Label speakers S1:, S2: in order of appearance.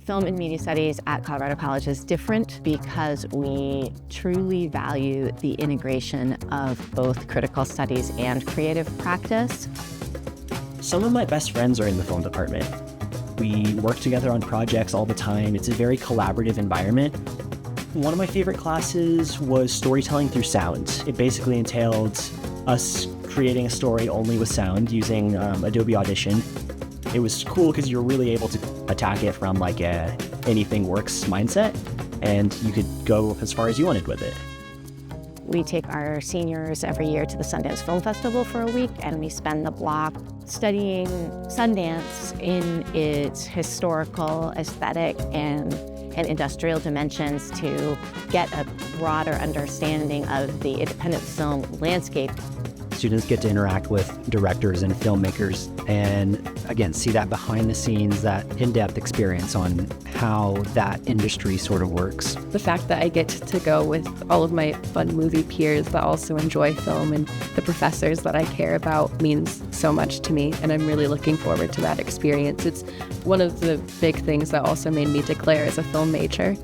S1: Film and media studies at Colorado College is different because we truly value the integration of both critical studies and creative practice.
S2: Some of my best friends are in the film department. We work together on projects all the time. It's a very collaborative environment. One of my favorite classes was storytelling through sound. It basically entailed us creating a story only with sound using Adobe Audition. It was cool because you were really able to attack it from like a anything works mindset, and you could go as far as you wanted with it.
S1: We take our seniors every year to the Sundance Film Festival for a week, and we spend the block studying Sundance in its historical, aesthetic, and industrial dimensions to get a broader understanding of the independent film landscape.
S3: Students get to interact with directors and filmmakers and, again, see that behind the scenes, that in-depth experience on how that industry sort of works.
S4: The fact that I get to go with all of my fun movie peers that also enjoy film and the professors that I care about means so much to me, and I'm really looking forward to that experience. It's one of the big things that also made me declare as a film major.